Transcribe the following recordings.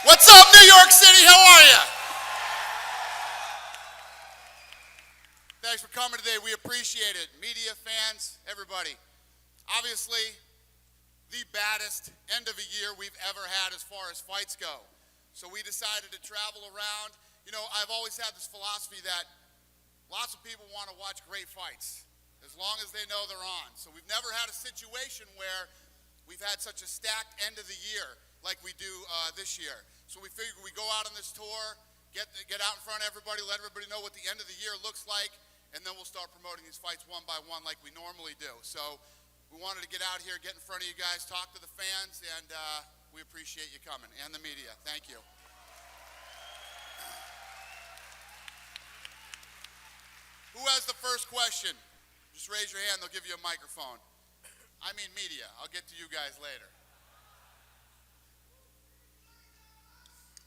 What's up, New York City? How are you? Thanks for coming today. We appreciate it. Media, fans, everybody. Obviously, the baddest end of a year we've ever had as far as fights go. So we decided to travel around. You know, I've always had this philosophy that lots of people want to watch great fights as long as they know they're on. So we've never had a situation where we've had such a stacked end of the year like we do this year. So we figured we go out on this tour, get out in front of everybody, let everybody know what the end of the year looks like, and then we'll start promoting these fights one by one like we normally do. So we wanted to get out here, get in front of you guys, talk to the fans, and we appreciate you coming, and the media. Thank you. Who has the first question? Just raise your hand, they'll give you a microphone. I mean media, I'll get to you guys later.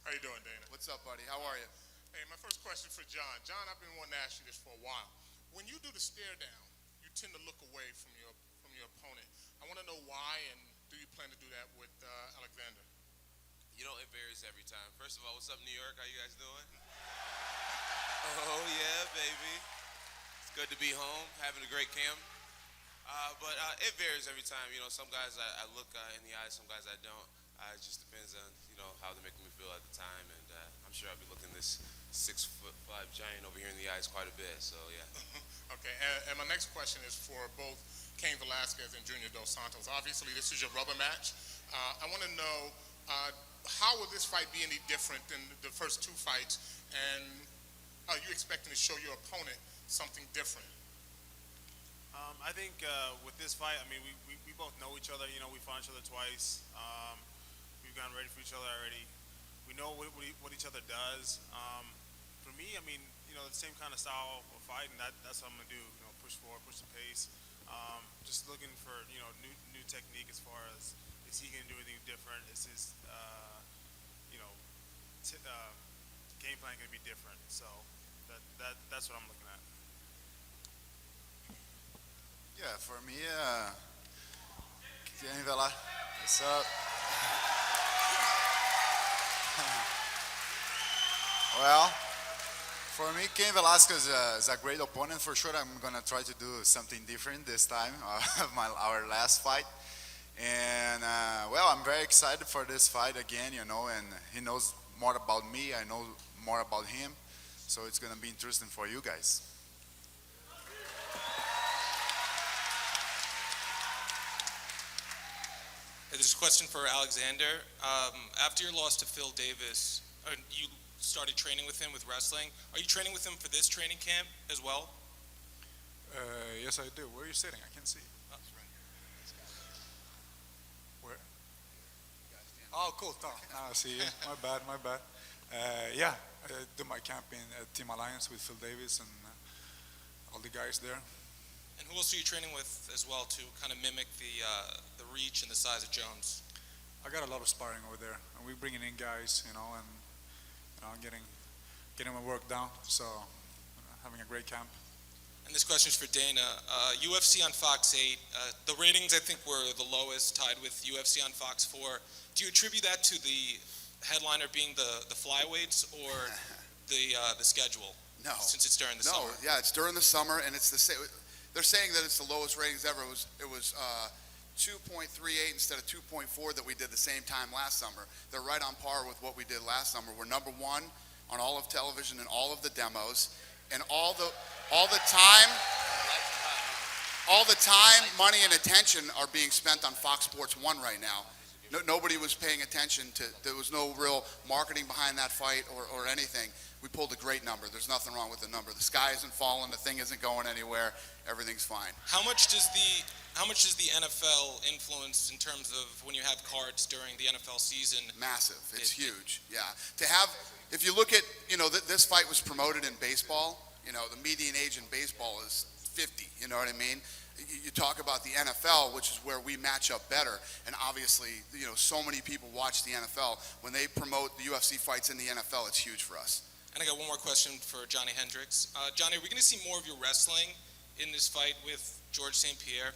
How you doing, Dana? What's up, buddy? How are you? Hey, my first question for John. John, I've been wanting to ask you this for a while. When you do the stare down, you tend to look away from your opponent. I want to know why, and do you plan to do that with Alexander? You know, it varies every time. First of all, what's up, New York? How you guys doing? Oh, yeah, baby. It's good to be home, having a great camp. But it varies every time. You know, some guys I look in the eyes, some guys I don't. It just depends on, you know, how they're making me feel at the time. And I'm sure I'll be looking this 6'5" giant over here in the eyes quite a bit. So, yeah. Okay, and my next question is for both Cain Velasquez and Junior Dos Santos. Obviously, this is your rubber match. I want to know, how will this fight be any different than the first two fights? And are you expecting to show your opponent something different? I think with this fight, I mean, we both know each other. You know, we fought each other twice. We've gotten ready for each other already. We know what each other does. For me, I mean, you know, the same kind of style of fight, and that's what I'm gonna do. You know, push forward, push the pace. Just looking for, you know, new technique as far as, is he gonna do anything different? Is his you know, game plan gonna be different? So that's what I'm looking at. Yeah, for me, Cain Velasquez, what's up? Well, for me, Cain Velasquez is a great opponent for sure. I'm gonna try to do something different this time of our last fight. And well, I'm very excited for this fight again, you know, and he knows more about me, I know more about him. So it's gonna be interesting for you guys. There's a question for Alexander. After your loss to Phil Davis, you started training with him with wrestling. Are you training with him for this training camp as well? Yes, I do. Where are you sitting? I can't see. Where? Oh, cool. Now I see you. My bad. Yeah, I do my camp in Team Alliance with Phil Davis and all the guys there. And who else are you training with as well to kind of mimic the reach and the size of Jones? I got a lot of sparring over there, and we're bringing in guys, you know, and getting my work down. So having a great camp. And this question is for Dana. UFC on Fox 8, the ratings I think were the lowest, tied with UFC on Fox 4. Do you attribute that to the headliner being the flyweights or the schedule? No. Since it's during the summer. No, yeah, it's during the summer, and it's the same. They're saying that it's the lowest ratings ever. It was 2.38 instead of 2.4 that we did the same time last summer. They're right on par with what we did last summer. We're number one on all of television and all of the demos, and all the time, money, and attention are being spent on Fox Sports 1 right now. Nobody was paying attention to. There was no real marketing behind that fight or anything. We pulled a great number. There's nothing wrong with the number. The sky isn't falling. The thing isn't going anywhere. Everything's fine. How much does the NFL influence in terms of when you have cards during the NFL season? Massive. It's huge. Yeah. To have, if you look at, you know, this fight was promoted in baseball. You know, the median age in baseball is 50. You know what I mean? You talk about the NFL, which is where we match up better, and obviously, you know, so many people watch the NFL. When they promote the UFC fights in the NFL, it's huge for us. And I got one more question for Johnny Hendrix. Johnny, are we going to see more of your wrestling in this fight with George St. Pierre?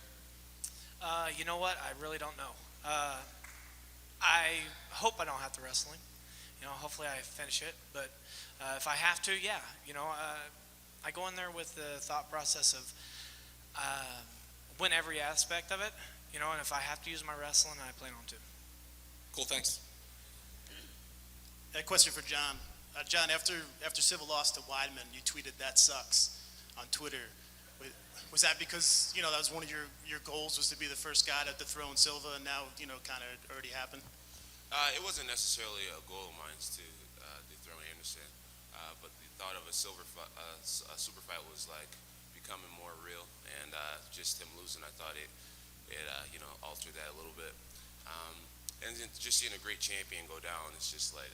You know what? I really don't know. I hope I don't have to wrestle him. hopefully I finish it. But if I have to, yeah, I go in there with the thought process of win every aspect of it, and if I have to use my wrestling, I plan on to. Cool, thanks. A question for John. John, after Silva lost to Weidman, you tweeted "that sucks" on Twitter. Was that because that was one of your goals, was to be the first guy to dethrone Silva, and now kind of already happened? It wasn't necessarily a goal of mine to dethrone Anderson, but the thought of a super fight was like becoming more real, and just him losing, I thought it altered that a little bit. And then just seeing a great champion go down, it's just like,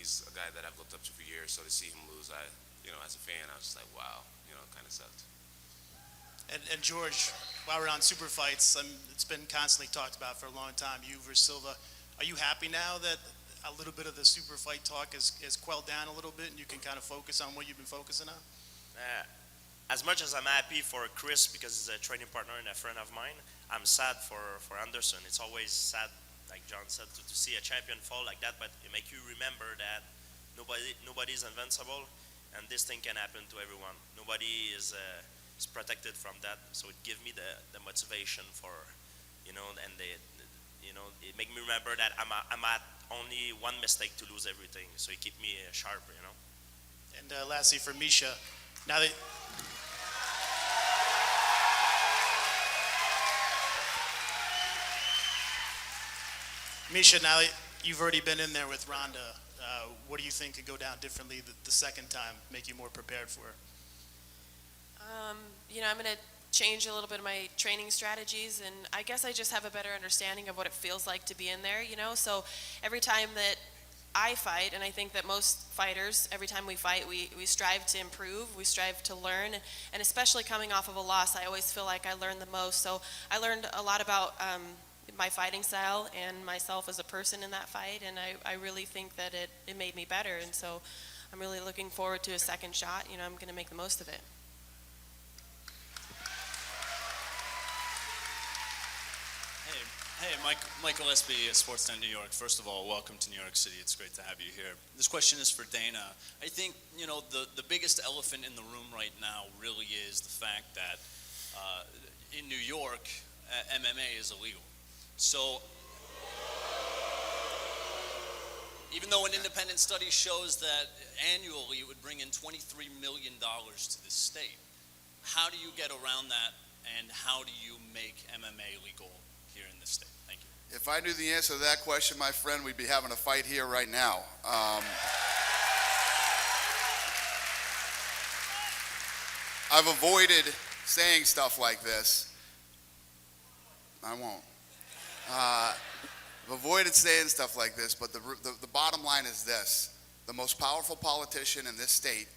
he's a guy that I've looked up to for years, so to see him lose, as a fan, I was just like, wow, it kind of sucked. And George, while we're on super fights, it's been constantly talked about for a long time, you versus Silva. Are you happy now that a little bit of the super fight talk is quelled down a little bit and you can kind of focus on what you've been focusing on? As much as I'm happy for Chris because he's a training partner and a friend of mine, I'm sad for Anderson. It's always sad, like John said, to see a champion fall like that, but it makes you remember that nobody's invincible, and this thing can happen to everyone. Nobody is protected from that, so it gives me the motivation for, and it make me remember that I'm at only one mistake to lose everything, so it keep me sharp, And lastly for Misha, now that you've already been in there with Ronda, what do you think could go down differently the second time, make you more prepared for her? I'm going to change a little bit of my training strategies, and I guess I just have a better understanding of what it feels like to be in there, so every time that I fight, and I think that most fighters, every time we fight, we strive to improve, we strive to learn, and especially coming off of a loss, I always feel like I learn the most. So I learned a lot about my fighting style and myself as a person in that fight, and I really think that it made me better, and so I'm really looking forward to a second shot. I'm going to make the most of it. Hey, Michael Espy at Sportsnet New York. First of all, welcome to New York City. It's great to have you here. This question is for Dana. I think, the biggest elephant in the room right now really is the fact that in New York, MMA is illegal. So, even though an independent study shows that annually it would bring in $23 million to the state, how do you get around that, and how do you make MMA legal here in this state? Thank you. If I knew the answer to that question, my friend, we'd be having a fight here right now. I've avoided saying stuff like this. I won't. I've avoided saying stuff like this, but the bottom line is this. The most powerful politician in this state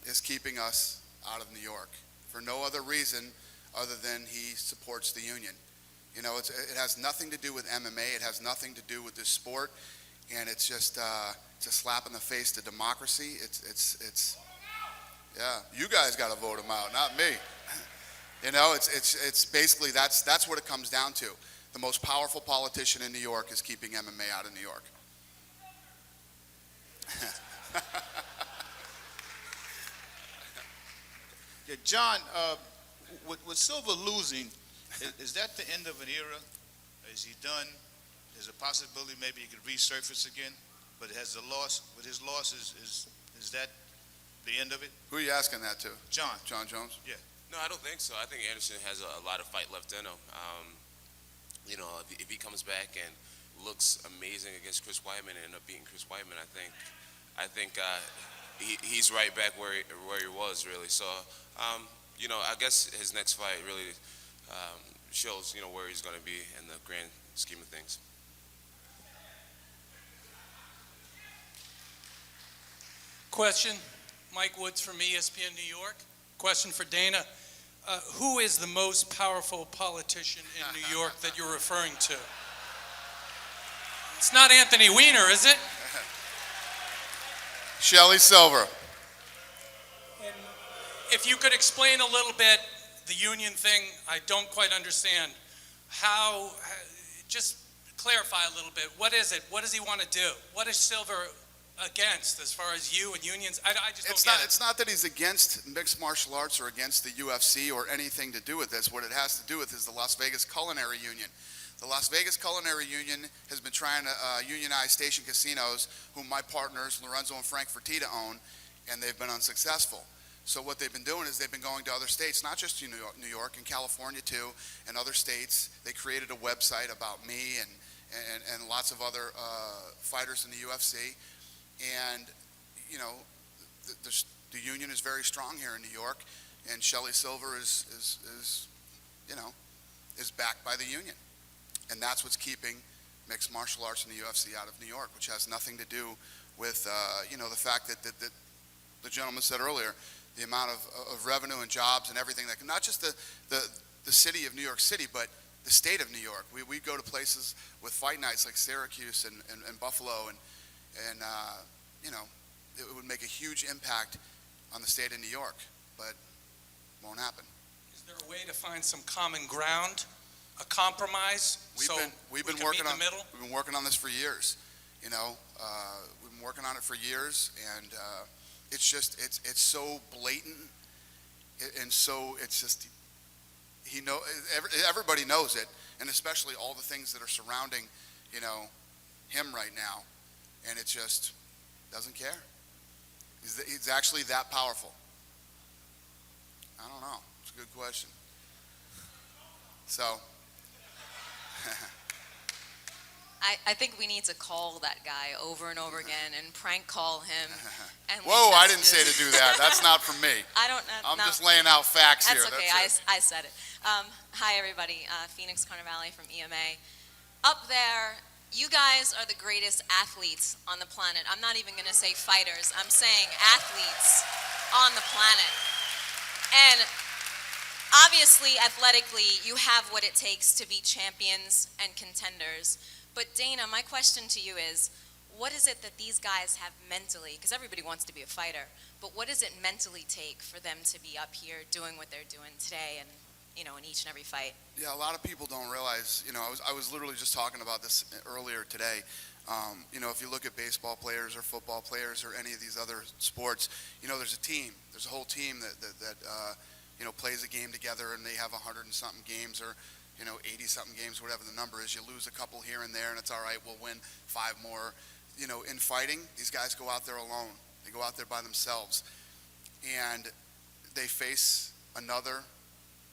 is keeping us out of New York for no other reason other than he supports the union. It has nothing to do with MMA. It has nothing to do with this sport, and it's just it's a slap in the face to democracy. It's yeah. You guys got to vote him out, not me. It's basically that's what it comes down to. The most powerful politician in New York is keeping MMA out of New York. Yeah, John, with Silva losing, is that the end of an era? Is he done? There's a possibility maybe he could resurface again, but has the loss, with his loss, is that the end of it? Who are you asking that to? John. John Jones? Yeah. No, I don't think so. I think Anderson has a lot of fight left in him. If he comes back and looks amazing against Chris Weidman and end up beating Chris Weidman, I think he's right back where he was, really. So, I guess his next fight really shows, where he's going to be in the grand scheme of things. Question, Mike Woods from ESPN New York. Question for Dana. Who is the most powerful politician in New York that you're referring to? It's not Anthony Weiner, is it? Shelley Silver. And if you could explain a little bit the union thing, I don't quite understand. How, just clarify a little bit. What is it? What does he want to do? What is Silver against as far as you and unions? I just don't get it. It's not that he's against mixed martial arts or against the UFC or anything to do with this. What it has to do with is the Las Vegas Culinary Union. The Las Vegas Culinary Union has been trying to unionize station casinos, whom my partners, Lorenzo and Frank Fertitta, own, and they've been unsuccessful. So what they've been doing is they've been going to other states, not just New York and California too, and other states. They created a website about me and lots of other fighters in the UFC. And, you know, the union is very strong here in New York, and Shelley Silver is backed by the union. And that's what's keeping mixed martial arts in the UFC out of New York, which has nothing to do with, the fact that the gentleman said earlier, the amount of revenue and jobs and everything that, not just the city of New York City, but the state of New York. We go to places with fight nights like Syracuse and Buffalo, and it would make a huge impact on the state of New York, but it won't happen. Is there a way to find some common ground, a compromise? We've been working on this for years. We've been working on it for years, and it's just it's so blatant, and so it's just everybody knows it, and especially all the things that are surrounding him right now, and it just doesn't care. He's actually that powerful. I don't know. It's a good question. So. I think we need to call that guy over and over again and prank call him. And Whoa, I didn't say to do that. That's not from me. I don't know. I'm just laying out facts here. That's okay. I said it. Hi, everybody. Phoenix Carnivale from EMA. Up there, you guys are the greatest athletes on the planet. I'm not even going to say fighters. I'm saying athletes on the planet. And obviously, athletically, you have what it takes to be champions and contenders. But Dana, my question to you is, what is it that these guys have mentally, because everybody wants to be a fighter, but what does it mentally take for them to be up here doing what they're doing today and, in each and every fight? Yeah, a lot of people don't realize, I was literally just talking about this earlier today. If you look at baseball players or football players or any of these other sports, there's a team. There's a whole team that plays a game together, and they have 100 and something games, or 80 something games, whatever the number is. You lose a couple here and there, and it's all right. We'll win 5 more. In fighting, these guys go out there alone. They go out there by themselves, and they face another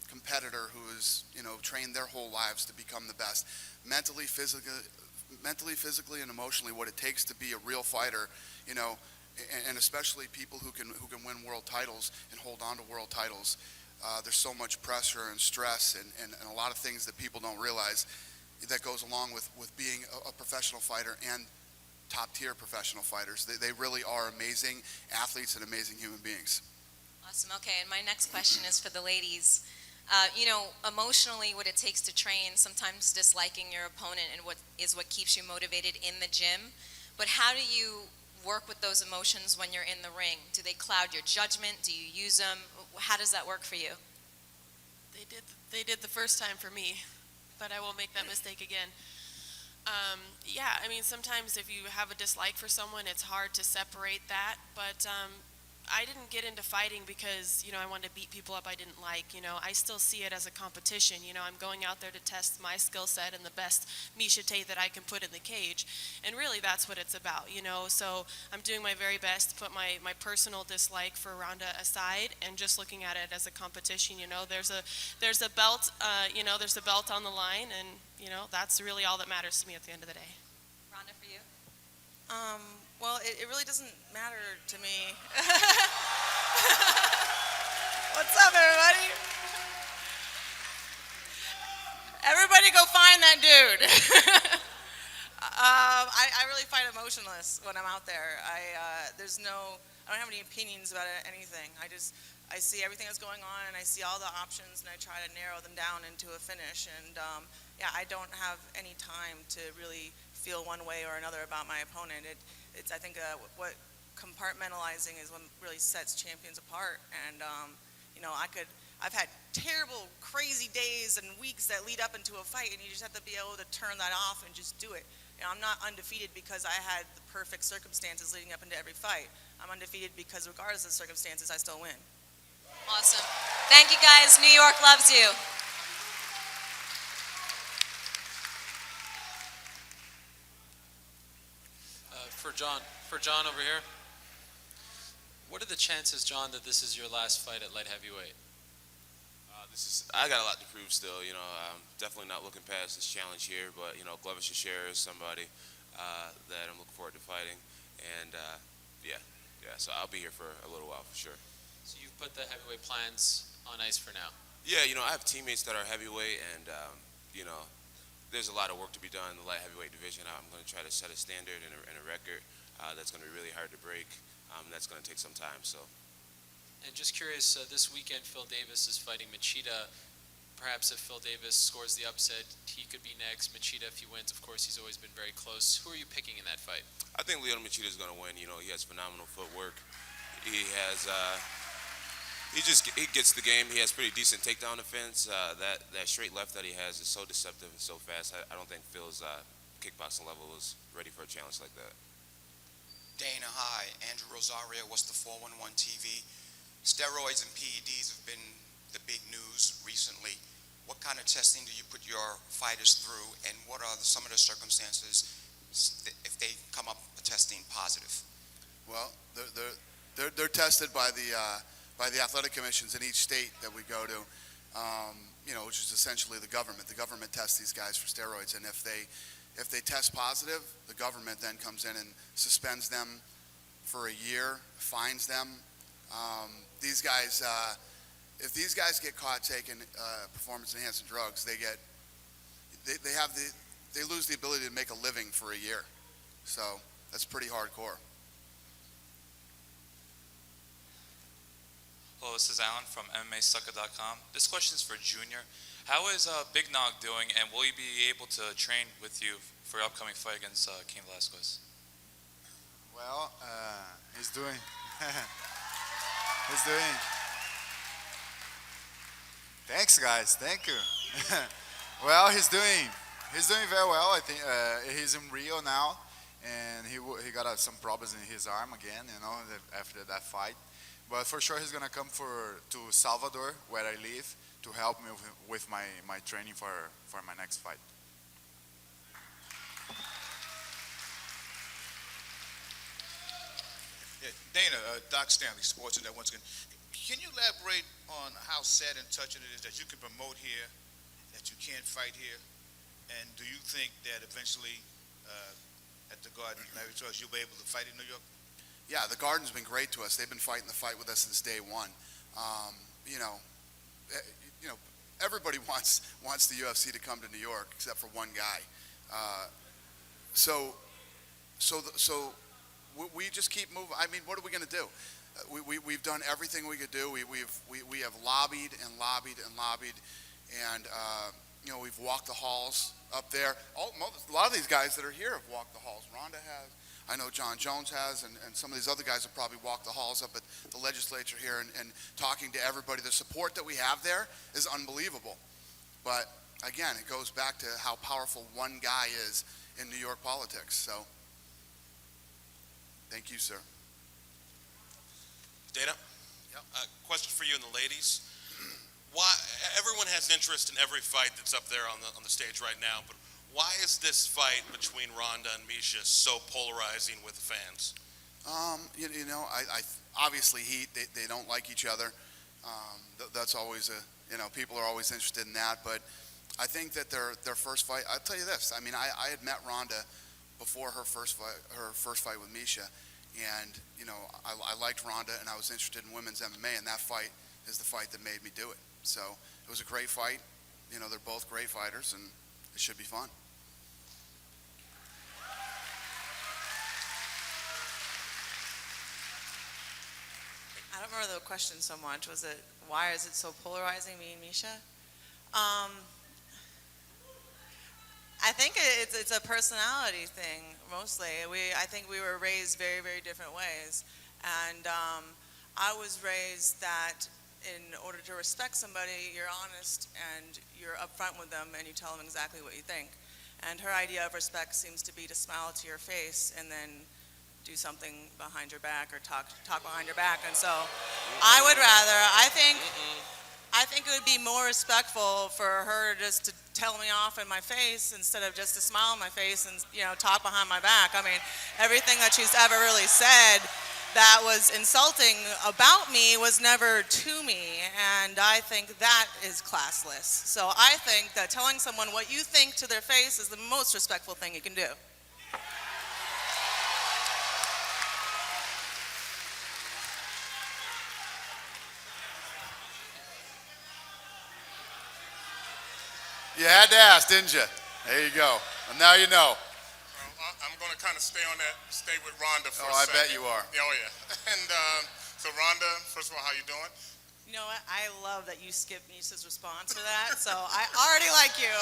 competitor who is trained their whole lives to become the best. Mentally, physically, and emotionally, what it takes to be a real fighter, and especially people who can win world titles and hold on to world titles. There's so much pressure and stress and a lot of things that people don't realize that goes along with being a professional fighter and top-tier professional fighters. They really are amazing athletes and amazing human beings. Awesome. Okay, and my next question is for the ladies. Emotionally, what it takes to train, sometimes disliking your opponent and what keeps you motivated in the gym. But how do you work with those emotions when you're in the ring? Do they cloud your judgment? Do you use them? How does that work for you? They did the first time for me, but I won't make that mistake again. Sometimes if you have a dislike for someone, it's hard to separate that, but I didn't get into fighting because, I wanted to beat people up I didn't like. I still see it as a competition. I'm going out there to test my skill set and the best Machida that I can put in the cage. And really, that's what it's about, So I'm doing my very best to put my personal dislike for Ronda aside and just looking at it as a competition. There's a belt, there's a belt on the line, and, that's really all that matters to me at the end of the day. Ronda, for you? Well, it really doesn't matter to me. What's up, everybody? Everybody go find that dude. I really fight emotionless when I'm out there. I don't have any opinions about anything. I see everything that's going on, and I see all the options, and I try to narrow them down into a finish. And I don't have any time to really feel one way or another about my opponent. I think what compartmentalizing is what really sets champions apart. And I I've had terrible, crazy days and weeks that lead up into a fight, and you just have to be able to turn that off and just do it. You know, I'm not undefeated because I had the perfect circumstances leading up into every fight. I'm undefeated because regardless of the circumstances, I still win. Awesome. Thank you guys. New York loves you. For John over here. What are the chances, John, that this is your last fight at light heavyweight? I got a lot to prove still. You know, I'm definitely not looking past this challenge here. But you know, Glover Shashir is somebody that I'm looking forward to fighting, and yeah. So I'll be here for a little while for sure. So you've put the heavyweight plans on ice for now. Yeah, you know, I have teammates that are heavyweight, and you know, there's a lot of work to be done in the light heavyweight division. I'm going to try to set a standard and a record that's going to be really hard to break. That's going to take some time. So. And just curious, this weekend Phil Davis is fighting Machida. Perhaps if Phil Davis scores the upset, he could be next. Machida, if he wins, of course, he's always been very close. Who are you picking in that fight? I think Lyoto Machida is going to win. You know, he has phenomenal footwork. He has, he gets the game. He has pretty decent takedown defense. That straight left that he has is so deceptive and so fast. I don't think Phil's kickboxing level is ready for a challenge like that. Dana, hi. Andrew Rosario, what's the 411 TV? Steroids and PEDs have been the big news recently. What kind of testing do you put your fighters through, and what are some of the circumstances if they come up testing positive? Well, they're tested by the athletic commissions in each state that we go to, you know, which is essentially the government. The government tests these guys for steroids, and if they test positive, the government then comes in and suspends them for a year, fines them. These guys, if these guys get caught taking performance-enhancing drugs, they lose the ability to make a living for a year. So that's pretty hardcore. Hello, this is Alan from MMAsucker.com. This question is for Junior. How is Big Nog doing, and will he be able to train with you for your upcoming fight against Cain Velasquez? Well, he's doing. He's doing. Thanks, guys. Thank you. Well, he's doing very well. I think he's in Rio now, and he got some problems in his arm again. You know, after that fight. But for sure, he's gonna come to Salvador, where I live, to help me with my training for my next fight. Yeah, Dana, Doc Stanley, Sports Net once again. Can you elaborate on how sad and touching it is that you can promote here, that you can't fight here, and do you think that eventually at the Garden, you'll be able to fight in New York? Yeah, the Garden's been great to us. They've been fighting the fight with us since day one. You know, everybody wants the UFC to come to New York except for one guy. So we just keep moving. I mean, what are we going to do? We've done everything we could do. We have lobbied and lobbied and lobbied, and you know, we've walked the halls up there. A lot of these guys that are here have walked the halls. Ronda has. I know John Jones has, and some of these other guys have probably walked the halls up at the legislature here and talking to everybody. The support that we have there is unbelievable. But again, it goes back to how powerful one guy is in New York politics. So, thank you, sir. Dana? Yep. Question for you and the ladies. Why everyone has interest in every fight that's up there on the stage right now, but why is this fight between Ronda and Misha so polarizing with the fans? You know, I obviously they don't like each other. That's always people are always interested in that. But I think that their first fight. I'll tell you this. I mean, I had met Ronda before her first fight with Misha, and you know, I liked Ronda, and I was interested in women's MMA, and that fight is the fight that made me do it. So it was a great fight. You know, they're both great fighters, and it should be fun. I don't remember the question so much. Was it, why is it so polarizing, me and Misha? I think it's a personality thing, mostly. I think we were raised very, very different ways. And I was raised that in order to respect somebody, you're honest and you're upfront with them and you tell them exactly what you think. And her idea of respect seems to be to smile to your face and then do something behind your back or talk behind your back. And so I would rather, I think it would be more respectful for her just to tell me off in my face instead of just to smile in my face and, talk behind my back. I mean, everything that she's ever really said that was insulting about me was never to me, and I think that is classless. So I think that telling someone what you think to their face is the most respectful thing you can do. You had to ask, didn't you? There you go. And now you know. I'm going to kind of stay with Ronda for a I second. bet you are. Oh, yeah. And so, Ronda, first of all, how you doing? You know what? I love that you skipped Misha's response for that, so I already like you.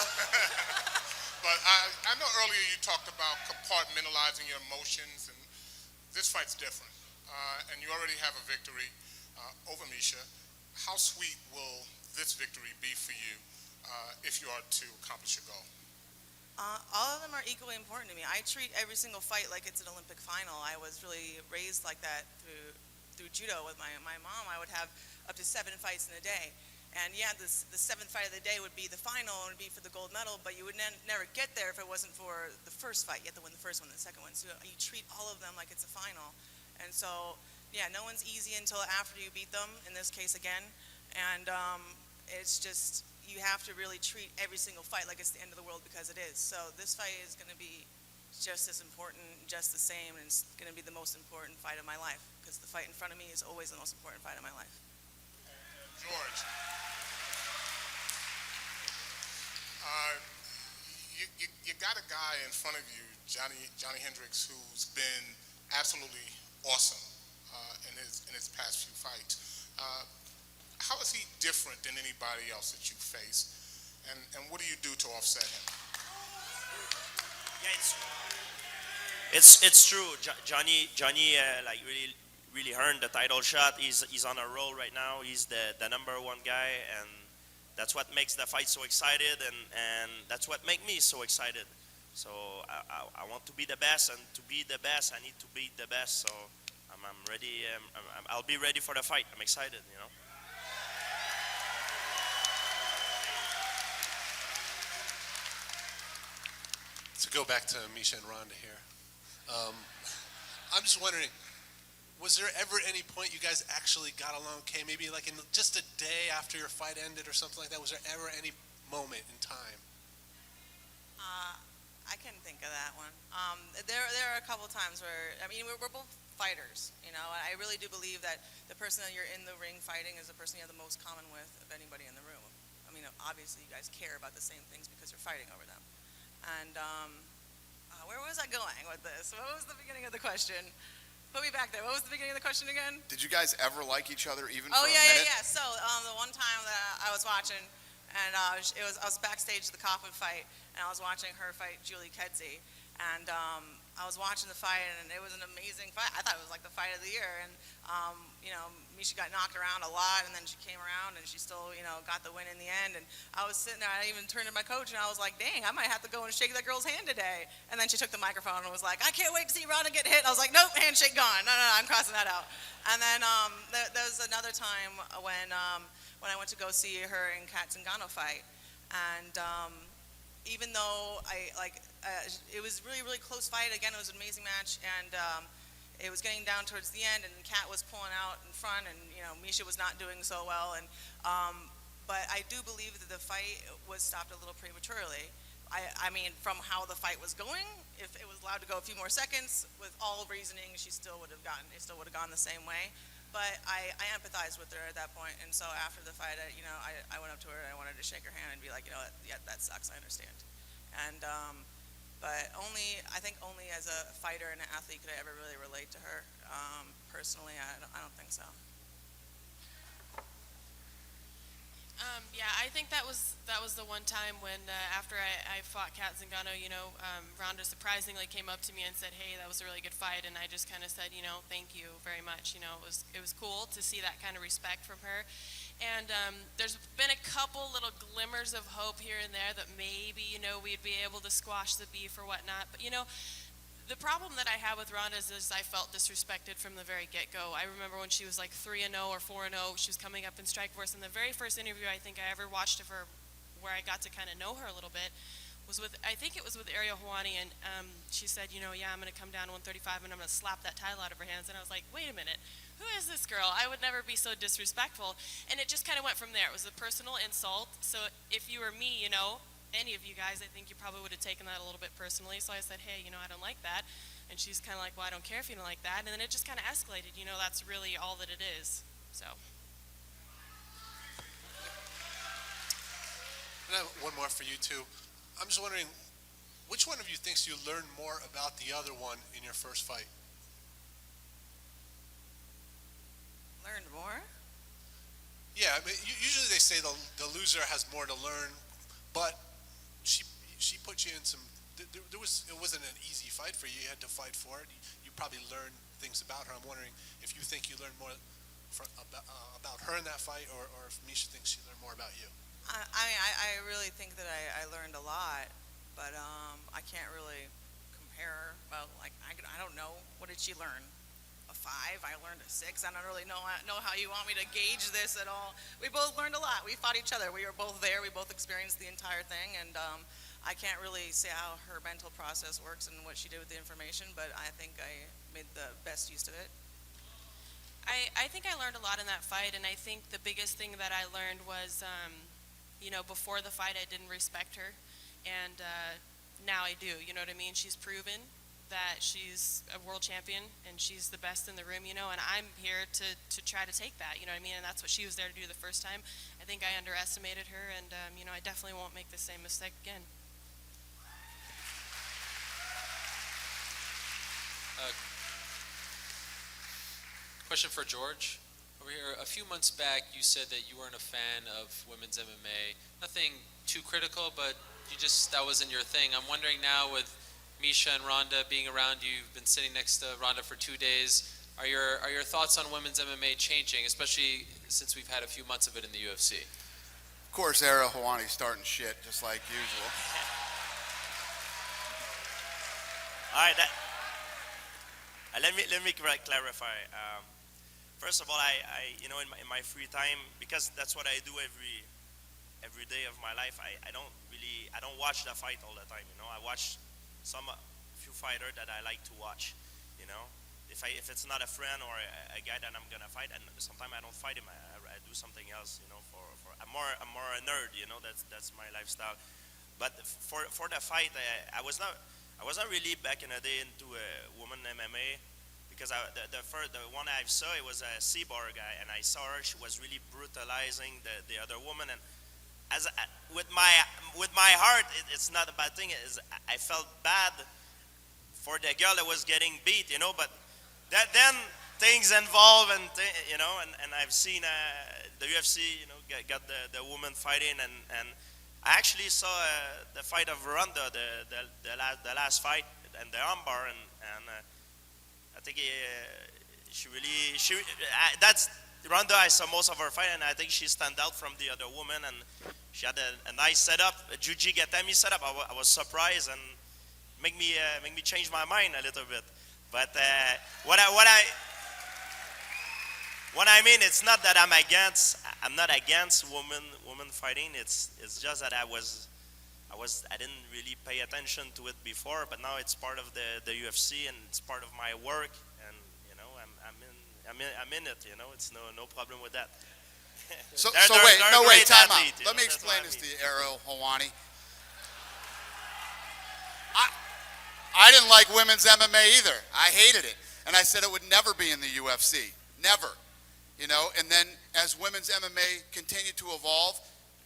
But I know earlier you talked about compartmentalizing your emotions, and this fight's different. And you already have a victory over Misha. How sweet will this victory be for you if you are to accomplish your goal? All of them are equally important to me. I treat every single fight like it's an Olympic final. I was really raised like that through judo with my mom. I would have up to 7 fights in a day. And yeah, the 7th fight of the day would be the final and would be for the gold medal, but you would never get there if it wasn't for the first fight. You have to win the first one and the second one. So you treat all of them like it's a final. And so, yeah, no one's easy until after you beat them, in this case again. And it's just, you have to really treat every single fight like it's the end of the world, because it is. So this fight is going to be just as important, just the same, and it's going to be the most important fight of my life, because the fight in front of me is always the most important fight of my life. George, you got a guy in front of you, Johnny Hendrix, who's been absolutely awesome in his past few fights. How is he different than anybody else that you face, and what do you do to offset him? Yeah, it's true. Johnny, like really earned the title shot. He's on a roll right now. He's the number one guy, and that's what makes the fight so excited, and that's what makes me so excited. So I want to be the best, and to be the best, I need to be the best. So I'm ready. I'll be ready for the fight. I'm excited, To go back to Misha and Ronda here, I'm just wondering, was there ever any point you guys actually got along okay, maybe like in just a day after your fight ended or something like that? Was there ever any moment in time? I couldn't think of that one. There are a couple times where, I mean, we're both fighters, and I really do believe that the person that you're in the ring fighting is the person you have the most common with of anybody in the room. I mean, obviously you guys care about the same things because you're fighting over them. And where was I going with this? What was the beginning of the question? Put me back there. What was the beginning of the question again? Did you guys ever like each other even Oh, for a yeah, minute? yeah, yeah. So the one time that I was watching, and I was backstage at the Kaufman fight, and I was watching her fight Julie Kedzie, and I was watching the fight, and it was an amazing fight. I thought it was like the fight of the year, and Misha got knocked around a lot, and then she came around, and she still, got the win in the end. And I was sitting there, I even turned to my coach, and I was like, dang, I might have to go and shake that girl's hand today. And then she took the microphone and was like, I can't wait to see Ronda get hit. I was like, nope, handshake gone. No, I'm crossing that out. And then there was another time when I went to go see her in Kat Zingano fight, and even though it was really, really close fight. Again, it was an amazing match, and it was getting down towards the end, and Kat was pulling out in front, and Misha was not doing so well. And but I do believe that the fight was stopped a little prematurely. I mean, from how the fight was going, if it was allowed to go a few more seconds, with all reasoning, it still would have gone the same way. But I empathized with her at that point, and so after the fight, I went up to her and I wanted to shake her hand and be like, yeah, that sucks, I understand. And but I think only as a fighter and an athlete could I ever really relate to her. Personally, I don't think so. Yeah, I think that was the one time when after I fought Kat Zingano, Ronda surprisingly came up to me and said, "Hey, that was a really good fight," and I just kind of said, "Thank you very much." It was cool to see that kind of respect from her, and there's been a couple little glimmers of hope here and there that maybe we'd be able to squash the beef or whatnot, but the problem that I have with Ronda is I felt disrespected from the very get-go. I remember when she was like 3-0 or 4-0, she was coming up in Strikeforce, and the very first interview I think I ever watched of her where I got to kind of know her a little bit was I think it was with Ariel Helwani, and she said, yeah, I'm going to come down to 135 and I'm going to slap that title out of her hands, and I was like, wait a minute, who is this girl? I would never be so disrespectful, and it just kind of went from there. It was a personal insult, so if you were me, any of you guys, I think you probably would have taken that a little bit personally. So I said, hey, I don't like that. And she's kind of like, well, I don't care if you don't like that. And then it just kind of escalated. That's really all that it is. So. And I have one more for you two. I'm just wondering, which one of you thinks you learned more about the other one in your first fight? Learned more? Yeah, I mean, usually they say the loser has more to learn, but she put you in some. It wasn't an easy fight for you. You had to fight for it. You probably learned things about her. I'm wondering if you think you learned more about her in that fight, or if Misha thinks she learned more about you. I really think that I learned a lot, but I can't really compare. Well, I don't know. What did she learn? A 5? I learned a 6. I don't really know how you want me to gauge this at all. We both learned a lot. We fought each other. We were both there. We both experienced the entire thing, and I can't really say how her mental process works and what she did with the information, but I think I made the best use of it. I think I learned a lot in that fight, and I think the biggest thing that I learned was, before the fight I didn't respect her, and now I do. You know what I mean? She's proven that she's a world champion and she's the best in the room, and I'm here to try to take that, you know what I mean? And that's what she was there to do the first time. I think I underestimated her, and I definitely won't make the same mistake again. Question for George. Over here, a few months back, you said that you weren't a fan of women's MMA. Nothing too critical, but that wasn't your thing. I'm wondering now, with Misha and Ronda being around you, you've been sitting next to Ronda for 2 days. Are your thoughts on women's MMA changing, especially since we've had a few months of it in the UFC? Of course, Ariel Helwani's starting shit, just like usual. All right, let me clarify. First of all, I in my free time, because that's what I do every day of my life. I don't watch the fight all the time. I watch a few fighters that I like to watch. If it's not a friend or a guy that I'm gonna fight, and sometimes I don't fight him. I do something else. I'm more a nerd. That's my lifestyle. But for the fight, I was not really back in the day into woman MMA, because the one I saw, it was a C-bar guy, and I saw her. She was really brutalizing the other woman, and with my heart, it's not a bad thing. I felt bad for the girl that was getting beat, but then things involve, and I've seen the UFC, got the woman fighting, and I actually saw the fight of Ronda, the last fight, and the armbar, and I think that's Ronda. I saw most of her fight, and I think she stand out from the other woman, and she had a nice setup, a Juji Gatami setup. I was surprised, and make me change my mind a little bit. But what I mean, it's not that I'm not against women fighting. It's just that I didn't really pay attention to it before, but now it's part of the UFC, and it's part of my work, and I'm in it. It's no problem with that. Wait, time out. Let me explain this to you, Ariel Helwani. I didn't like women's MMA either. I hated it, and I said it would never be in the UFC, never. And then as women's MMA continued to evolve,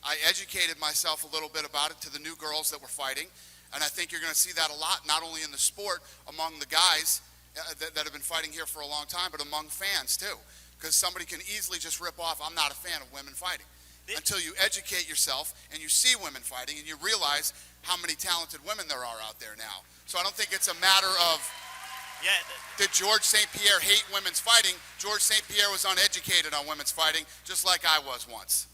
I educated myself a little bit about it to the new girls that were fighting, and I think you're going to see that a lot, not only in the sport among the guys that have been fighting here for a long time, but among fans too, because somebody can easily just rip off, I'm not a fan of women fighting. until you educate yourself and you see women fighting and you realize how many talented women there are out there now. So I don't think it's a matter of did George St. Pierre hate women's fighting. George St. Pierre was uneducated on women's fighting, just like I was once.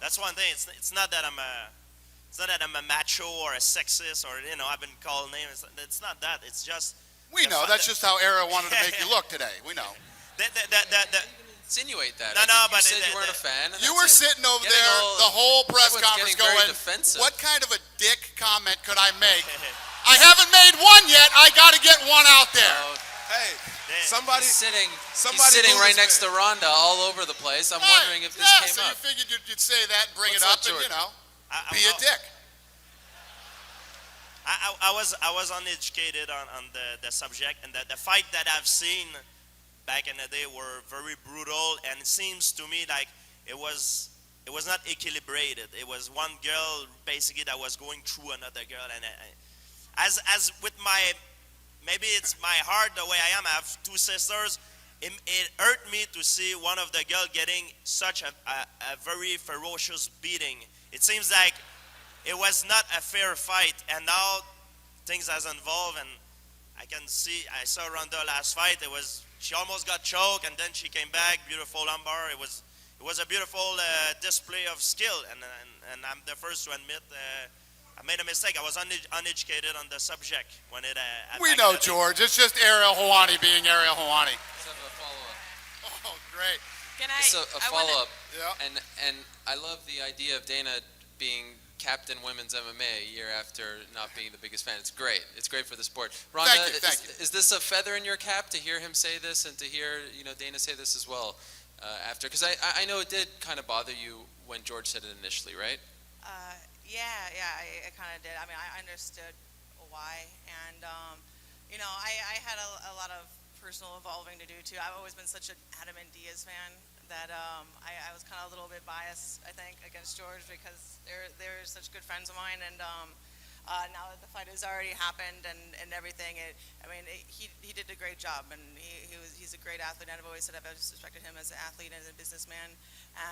That's one thing. It's not that I'm a macho or a sexist or I've been called names. It's not that. It's just we know that's just how Era wanted to make you look today. We know. Insinuate that. No, you said you weren't a fan. You were sitting over there the whole press conference going, defensive. What kind of a dick comment could I make? I haven't made one yet. I got to get one out there. Hey, somebody he's sitting right next to Ronda all over the place. I'm wondering if this came so up. you figured you'd say that and bring What's it up up, and, be a dick. I was uneducated on the subject, and the fight that I've seen back in the day were very brutal, and it seems to me like it was not equilibrated. It was one girl basically that was going through another girl, and as with maybe it's my heart the way I am. I have two sisters. It hurt me to see one of the girls getting such a very ferocious beating. It seems like it was not a fair fight, and now things has involved, and I saw Ronda last fight. She almost got choked, and then she came back, beautiful armbar. It was a beautiful display of skill, and I'm the first to admit I made a mistake. I was uneducated on the subject when it. We know, George. It's just Ariel Helwani being Ariel Helwani. Let's have a follow-up. Oh, great. So a follow-up. Yeah. And I love the idea of Dana being captain women's MMA a year after not being the biggest fan. It's great. It's great for the sport. Ronda, Thank you. Is this a feather in your cap to hear him say this and to hear Dana say this as well after? Because I know it did kind of bother you when George said it initially, right? I kind of did. I mean, I understood why, and I had a lot of personal evolving to do too. I've always been such an Adam and Diaz fan that I was kind of a little bit biased, I think, against George because they're such good friends of mine, and now that the fight has already happened and everything, he did a great job, and he's a great athlete. And I've always said I've respected him as an athlete and as a businessman.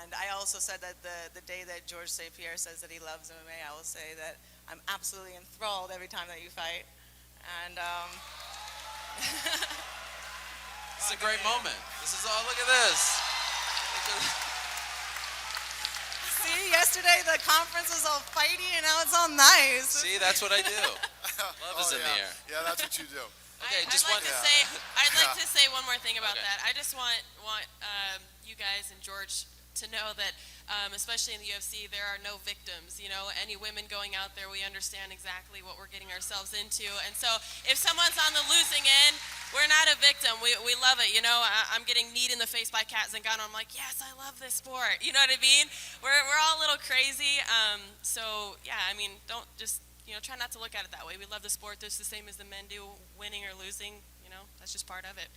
And I also said that the day that George St. Pierre says that he loves MMA, I will say that I'm absolutely enthralled every time that you fight. And it's a great moment. This is all. Look at this. See, yesterday the conference was all fighty, and now it's all nice. See, that's what I do. Love is in the air. Yeah, that's what you do. Okay, I'd like to say one more thing about that. I just want you guys and George to know that, especially in the UFC, there are no victims. Any women going out there, we understand exactly what we're getting ourselves into. And so if someone's on the losing end, we're not a victim. We love it. I'm getting kneed in the face by Kat Zingano. I'm like, yes, I love this sport. You know what I mean? We're all a little crazy. Don't just, try not to look at it that way. We love the sport just the same as the men do, winning or losing. That's just part of it.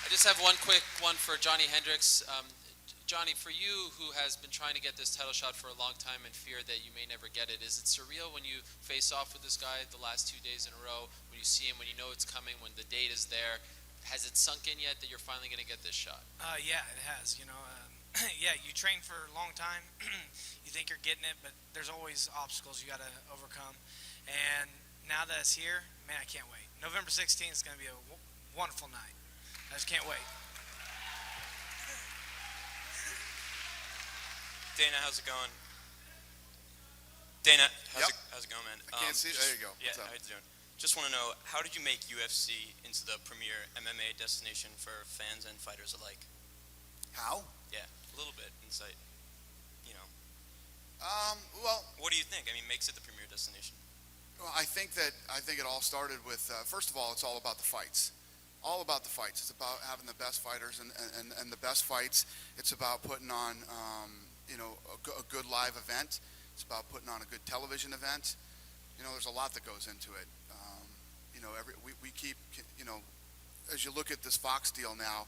I just have one quick one for Johnny Hendrix. Johnny, for you, who has been trying to get this title shot for a long time and fear that you may never get it, is it surreal when you face off with this guy the last 2 days in a row, when you see him, when you know it's coming, when the date is there? Has it sunk in yet that you're finally going to get this shot? Yeah, it has. You train for a long time. You think you're getting it, but there's always obstacles you got to overcome. And now that it's here, man, I can't wait. November 16th is going to be a wonderful night. I just can't wait. Dana, how's it going? Dana, how's it going, man? I can't see. There you go. Yeah, how you doing? Just want to know, how did you make UFC into the premier MMA destination for fans and fighters alike? How? Yeah, a little bit insight. Well, what do you think? Makes it the premier destination? Well, I think it all started with first of all, it's all about the fights. All about the fights. It's about having the best fighters and the best fights. It's about putting on a good live event. It's about putting on a good television event. There's a lot that goes into it. We keep as you look at this Fox deal now,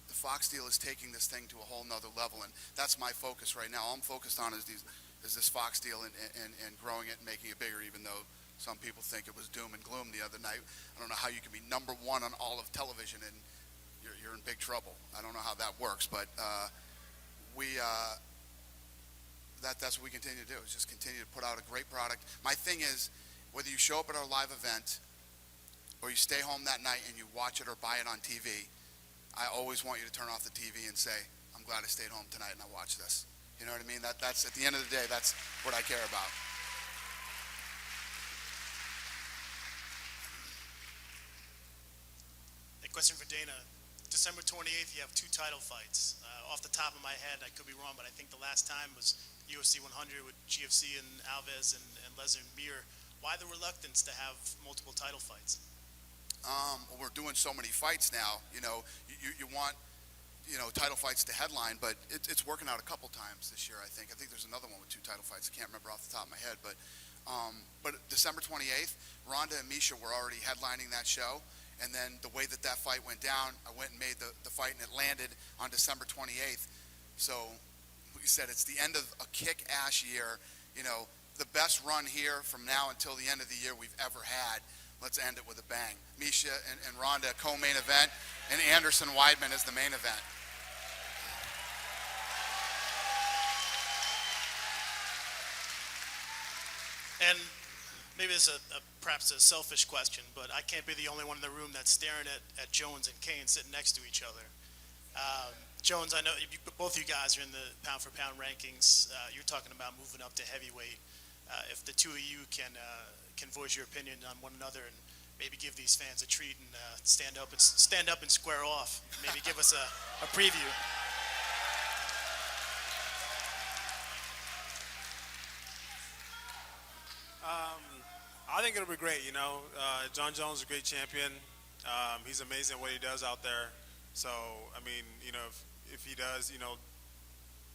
the Fox deal is taking this thing to a whole nother level, and that's my focus right now. All I'm focused on is this Fox deal and growing it and making it bigger, even though some people think it was doom and gloom the other night. I don't know how you can be number one on all of television and you're in big trouble. I don't know how that works, but that's what we continue to do, is just continue to put out a great product. My thing is, whether you show up at our live event or you stay home that night and you watch it or buy it on TV, I always want you to turn off the TV and say, I'm glad I stayed home tonight and I watched this. You know what I mean? That's at the end of the day, that's what I care about. A question for Dana. December 28th, you have 2 title fights. Off the top of my head, I could be wrong, but I think the last time was UFC 100 with GFC and Alves and Lesnar and Mir. Why the reluctance to have multiple title fights? Well, we're doing so many fights now. You know, you want, you know, title fights to headline, but it's working out a couple times this year, I think. I think there's another one with 2 title fights. I can't remember off the top of my head, but December 28th, Ronda and Misha were already headlining that show. And then the way that fight went down, I went and made the fight, and it landed on December 28th. So we said it's the end of a kick-ass year. You know, the best run here from now until the end of the year we've ever had. Let's end it with a bang. Misha and Ronda, co-main event, and Anderson Weidman is the main event. And maybe it's perhaps a selfish question, but I can't be the only one in the room that's staring at Jones and Kane sitting next to each other. Jones, I know both you guys are in the pound-for-pound rankings. You're talking about moving up to heavyweight. If the two of you can voice your opinion on one another and maybe give these fans a treat and stand up and square off, maybe give us a preview. I think it'll be great, you know. John Jones is a great champion. He's amazing at what he does out there. So, I mean, you know, if he does, you know,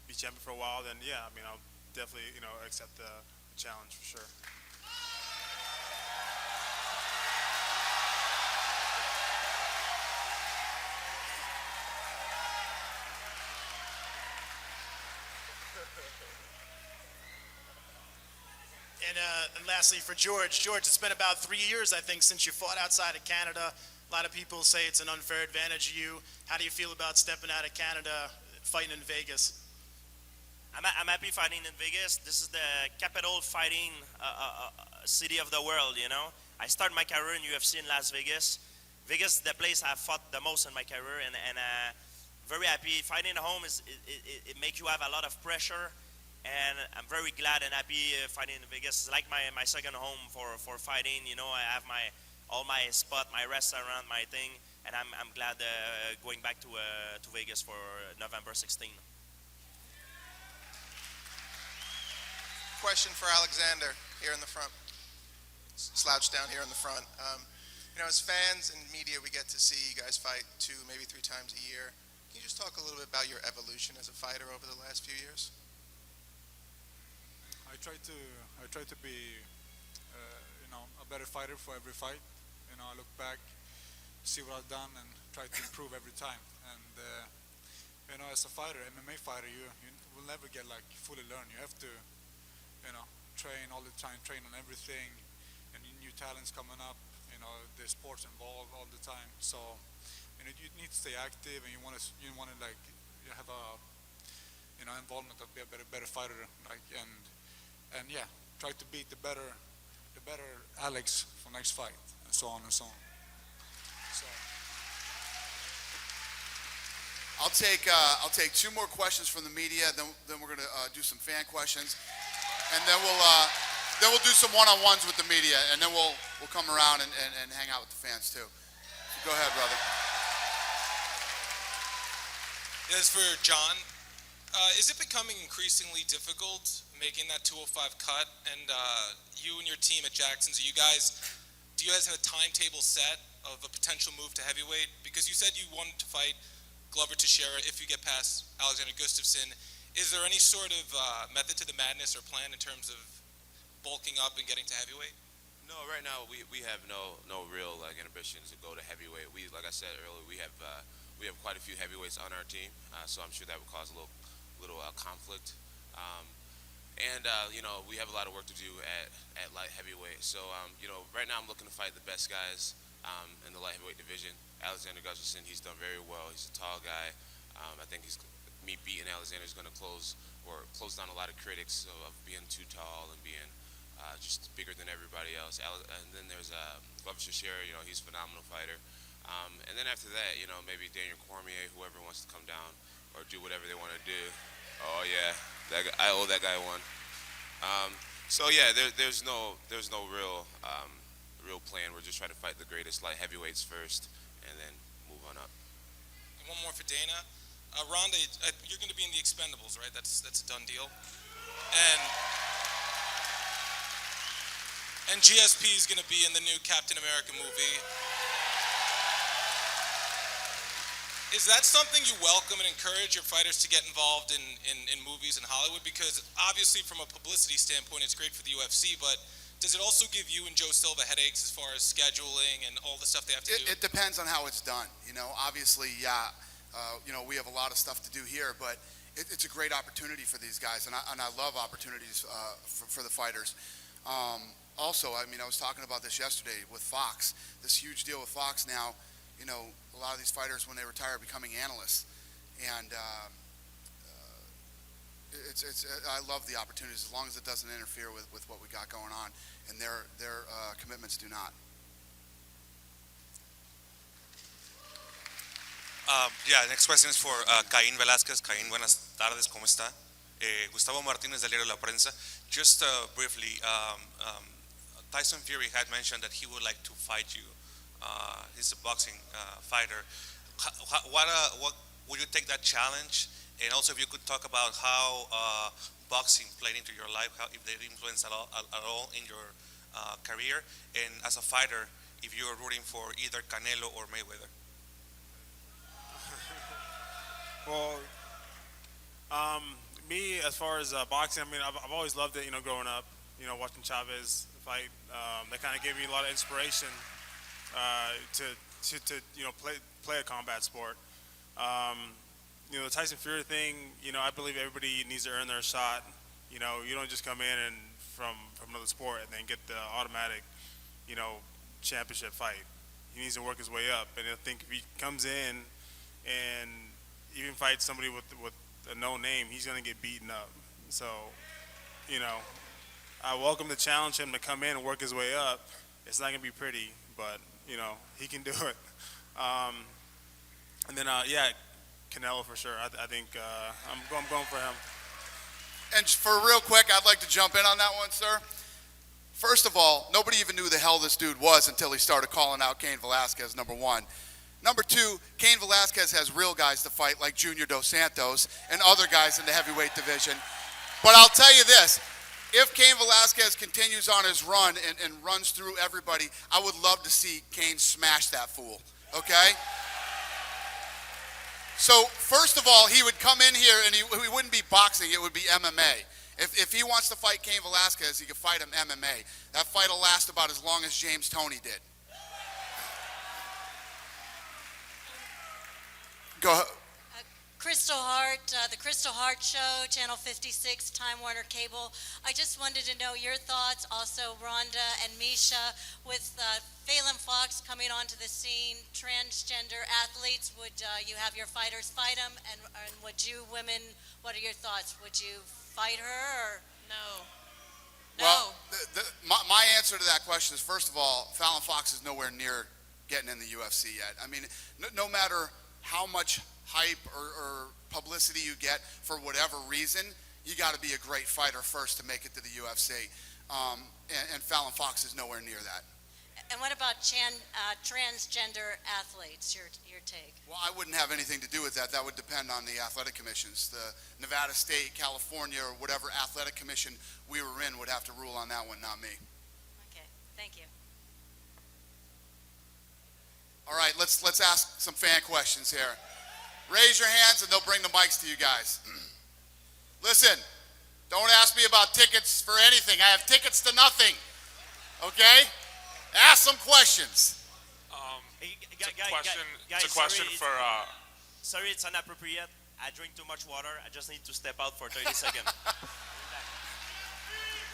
be champion for a while, then yeah, I mean, I'll definitely, you know, accept the challenge for sure. And lastly, for George, it's been about 3 years, I think, since you fought outside of Canada. A lot of people say it's an unfair advantage to you. How do you feel about stepping out of Canada, fighting in Vegas? I'm happy fighting in Vegas. This is the capital fighting city of the world, you know. I started my career in UFC in Las Vegas. Vegas is the place I fought the most in my career, and very happy. Fighting at home, it makes you have a lot of pressure. And I'm very glad and happy fighting in Vegas. It's like my second home for fighting. You know, I have all my spot, my restaurant, my thing, and I'm glad going back to Vegas for November 16. Question for Alexander here in the front. Slouch down here in the front. You know, as fans and media, we get to see you guys fight 2, maybe 3 times a year. Can you just talk a little bit about your evolution as a fighter over the last few years? I try to be, you know, a better fighter for every fight. You know, I look back, see what I've done, and try to improve every time. And you know, as a fighter, MMA fighter, you will never get like fully learn. You have to, you know, train all the time, train on everything, and new talents coming up. You know, there's sports involved all the time. So, you know, you need to stay active, and you want to like you have a, you know, involvement of be a better fighter, like and yeah, try to beat the better Alex for next fight, and so on and so on. So I'll take 2 more questions from the media. Then we're gonna do some fan questions, and then we'll do some one-on-ones with the media, and then we'll come around and hang out with the fans too. So go ahead, brother. As for John, is it becoming increasingly difficult making that 205 cut? And you and your team at Jackson, do you guys have a timetable set of a potential move to heavyweight? Because you said you wanted to fight Glover Teixeira if you get past Alexander Gustafsson. Is there any sort of method to the madness or plan in terms of bulking up and getting to heavyweight? No, right now we have no real like ambitions to go to heavyweight. Like I said earlier, we have quite a few heavyweights on our team, so I'm sure that would cause a little conflict. And you know, we have a lot of work to do at light heavyweight. So you know, right now I'm looking to fight the best guys in the light heavyweight division. Alexander Gustafsson, he's done very well. He's a tall guy. I think me beating Alexander is going to close down a lot of critics of being too tall and being just bigger than everybody else. And then there's Bubba Shashir, he's a phenomenal fighter. And then after that, maybe Daniel Cormier, whoever wants to come down or do whatever they want to do. Oh yeah, I owe that guy one. So yeah, there's no real plan. We're just trying to fight the greatest light heavyweights first, and then move on up. And one more for Dana. Ronda, you're going to be in the Expendables, right? That's a done deal. And GSP is going to be in the new Captain America movie. Is that something you welcome and encourage your fighters to get involved in movies in Hollywood? Because obviously from a publicity standpoint, it's great for the UFC, but does it also give you and Joe Silva headaches as far as scheduling and all the stuff they have to do? It depends on how it's done. Obviously, yeah, we have a lot of stuff to do here, but it's a great opportunity for these guys, and I love opportunities for the fighters. Also, I was talking about this yesterday with Fox, this huge deal with Fox now. A lot of these fighters, when they retire, are becoming analysts, and I love the opportunities as long as it doesn't interfere with what we got going on, and their commitments do not. Next question is for Caín Velázquez. Caín, buenas tardes, ¿cómo está? Gustavo Martínez del Diario La Prensa. Just briefly, Tyson Fury had mentioned that he would like to fight you. He's a boxing fighter. What would you take that challenge? And also, if you could talk about how boxing played into your life, how if they influenced at all in your career, and as a fighter, if you are rooting for either Canelo or Mayweather. Well, me as far as boxing, I've always loved it. Growing up, watching Chavez fight, that kind of gave me a lot of inspiration to play a combat sport. The Tyson Fury thing, I believe everybody needs to earn their shot. You don't just come in and from another sport and then get the automatic, championship fight. He needs to work his way up, and I think if he comes in and even fights somebody with a no name, he's gonna get beaten up. So, I welcome to challenge him to come in and work his way up. It's not gonna be pretty, but he can do it. And then Canelo for sure. I think I'm going for him. And for real quick, I'd like to jump in on that one, sir. First of all, nobody even knew who the hell this dude was until he started calling out Cain Velasquez, number one. Number two, Cain Velasquez has real guys to fight like Junior Dos Santos and other guys in the heavyweight division. But I'll tell you this, if Cain Velasquez continues on his run and runs through everybody, I would love to see Cain smash that fool, okay? So first of all, he would come in here and he wouldn't be boxing, it would be MMA. If he wants to fight Cain Velasquez, he could fight him MMA. That fight will last about as long as James Toney did. Go ahead. Crystal Hart, the Crystal Hart Show, Channel 56, Time Warner Cable. I just wanted to know your thoughts, also Ronda and Misha, with Phelan Fox coming onto the scene, transgender athletes. Would you have your fighters fight them? And would you women, what are your thoughts? Would you fight her or? No. Well, my answer to that question is, first of all, Fallon Fox is nowhere near getting in the UFC yet. No matter how much hype or publicity you get for whatever reason, you got to be a great fighter first to make it to the UFC. And Fallon Fox is nowhere near that. And what about transgender athletes, your take? Well, I wouldn't have anything to do with that. That would depend on the athletic commissions. The Nevada State, California, or whatever athletic commission we were in would have to rule on that one, not me. Okay, thank you. All right, let's ask some fan questions here. Raise your hands and they'll bring the mics to you guys. Listen, don't ask me about tickets for anything. I have tickets to nothing, okay? Ask some questions. It's a question for... Sorry, it's inappropriate. I drink too much water. I just need to step out for 30 seconds.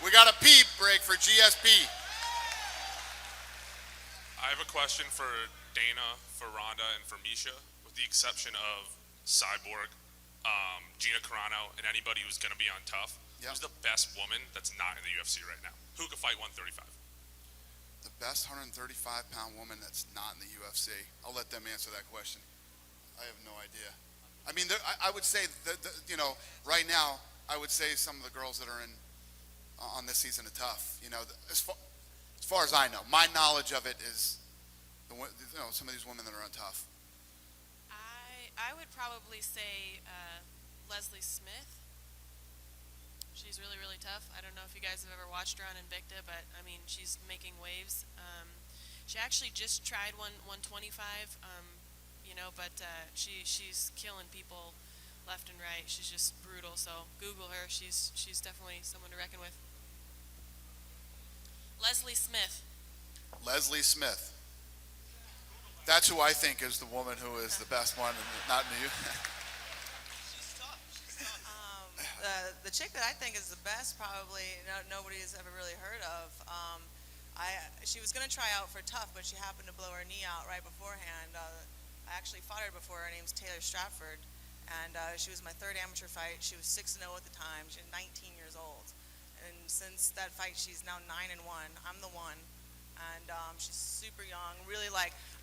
We got a pee break for GSP. I have a question for Dana, for Ronda, and for Misha, with the exception of Cyborg, Gina Carano, and anybody who's going to be on Tough. Yep. Who's the best woman that's not in the UFC right now? Who could fight 135? The best 135-pound woman that's not in the UFC. I'll let them answer that question. I have no idea. I mean, I would say that, right now, I would say some of the girls that are in on this season of Tough. As far as I know, my knowledge of it is, some of these women that are on Tough. I would probably say Leslie Smith. She's really, really tough. I don't know if you guys have ever watched her on Invicta, but I mean, she's making waves. She actually just tried 125, but she's killing people left and right. She's just brutal. So Google her. She's definitely someone to reckon with. Leslie Smith. Leslie Smith. That's who I think is the woman who is the best one, not in the The chick that I think is the best, probably nobody has ever really heard of. She was going to try out for Tough, but she happened to blow her knee out right beforehand. I actually fought her before. Her name's Taylor Stratford, and she was my third amateur fight. She was 6-0 at the time. She was 19 years old, and since that fight, she's now 9-1. I'm the one, and she's super young. Really,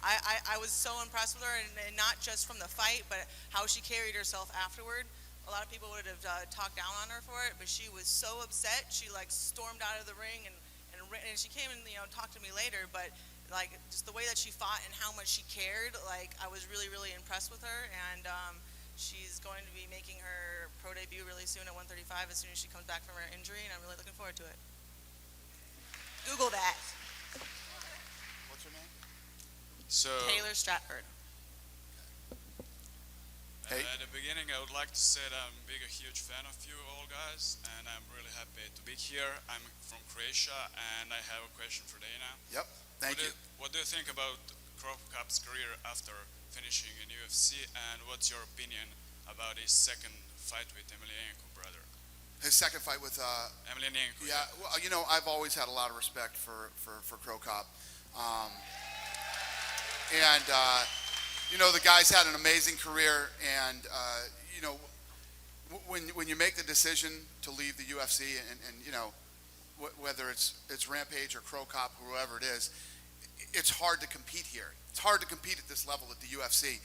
I was so impressed with her, and not just from the fight, but how she carried herself afterward. A lot of people would have talked down on her for it, but she was so upset. She stormed out of the ring and she came and talked to me later. But just the way that she fought and how much she cared, I was really, really impressed with her. And she's going to be making her pro debut really soon at 135 as soon as she comes back from her injury, and I'm really looking forward to it. Google that. What's her name? Taylor Stratford. Hey. At the beginning, I would like to say that I'm a huge fan of you all guys, and I'm really happy to be here. I'm from Croatia, and I have a question for Dana. Yep, thank you. What do you think about Crow Cup's career after finishing in UFC, and what's your opinion about his second fight with Emelianenko, brother? His second fight with Emelianenko. Yeah, well, I've always had a lot of respect for Crow Cop. The guy's had an amazing career, and when you make the decision to leave the UFC, and whether it's Rampage or Crow Cop, whoever it is, it's hard to compete here. It's hard to compete at this level at the UFC,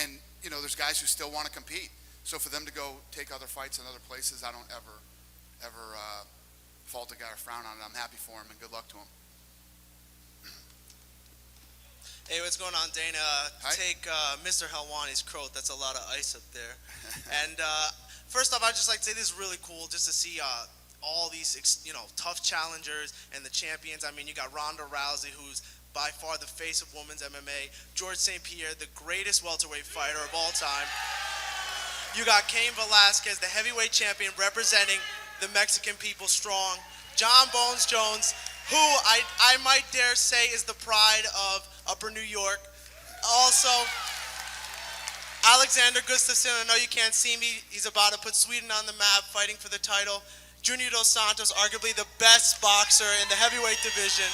and there's guys who still want to compete. So for them to go take other fights in other places, I don't ever fault a guy or frown on it. I'm happy for him, and good luck to him. Hey, what's going on, Dana? Hi. Take Mr. Helwani's Croat. That's a lot of ice up there. And first off, I'd just like to say this is really cool just to see all these, tough challengers and the champions. I mean, you got Ronda Rousey, who's by far the face of women's MMA. George St. Pierre, the greatest welterweight fighter of all time. You got Cain Velasquez, the heavyweight champion representing the Mexican people strong. John Bones Jones, who I might dare say is the pride of Upper New York. Also, Alexander Gustafsson, I know you can't see me, he's about to put Sweden on the map fighting for the title. Junior Dos Santos, arguably the best boxer in the heavyweight division.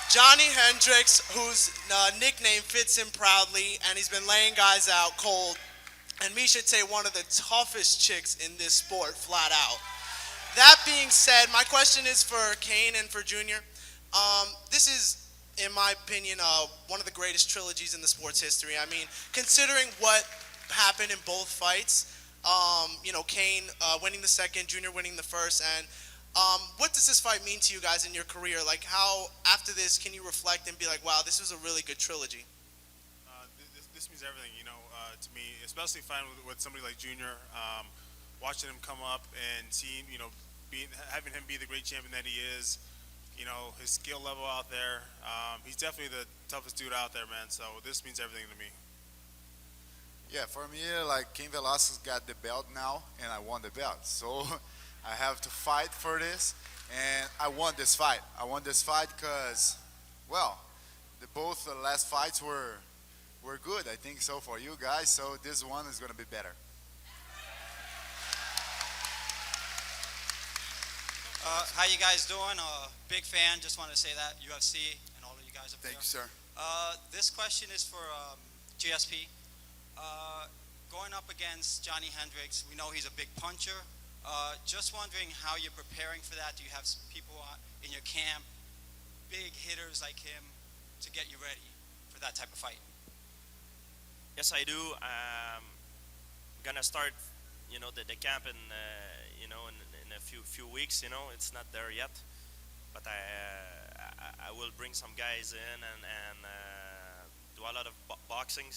Johnny Hendrix, whose nickname fits him proudly, and he's been laying guys out cold. And Misha Tate, one of the toughest chicks in this sport, flat out. That being said, my question is for Cain and for Junior. This is, in my opinion, one of the greatest trilogies in the sport's history. I mean, considering what happened in both fights, Cain winning the second, Junior winning the first, and what does this fight mean to you guys in your career? Like, how, after this, can you reflect and be like, wow, this was a really good trilogy? This means everything, to me, especially fighting with somebody like Junior. Watching him come up and seeing, having him be the great champion that he is, his skill level out there. He's definitely the toughest dude out there, man. So this means everything to me. Yeah, for me, Cain Velasquez got the belt now, and I won the belt. So I have to fight for this, and I won this fight. I won this fight because, both the last fights were good. I think so for you guys. So this one is going to be better. How you guys doing? Big fan. Just want to say that UFC and all of you guys guys up Thank there. you, sir. This question is for GSP. Going up against Johnny Hendrix, we know he's a big puncher. Just wondering how you're preparing for that. Do you have people in your camp, big hitters like him, to get you ready for that type of fight? Yes, I do. I'm gonna start, the camp in, in a few weeks. It's not there yet, but I will bring some guys in and do a lot of boxing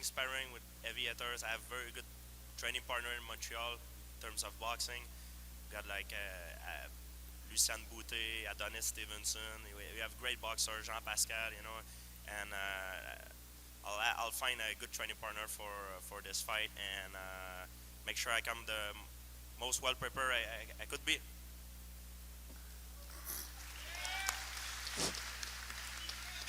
sparring with heavy hitters. I have very good training partner in Montreal in terms of boxing. Got like Lucien Boutet, Adonis Stevenson. We have great boxers, Jean Pascal, and I'll find a good training partner for this fight and make sure I come the most well prepared I could be.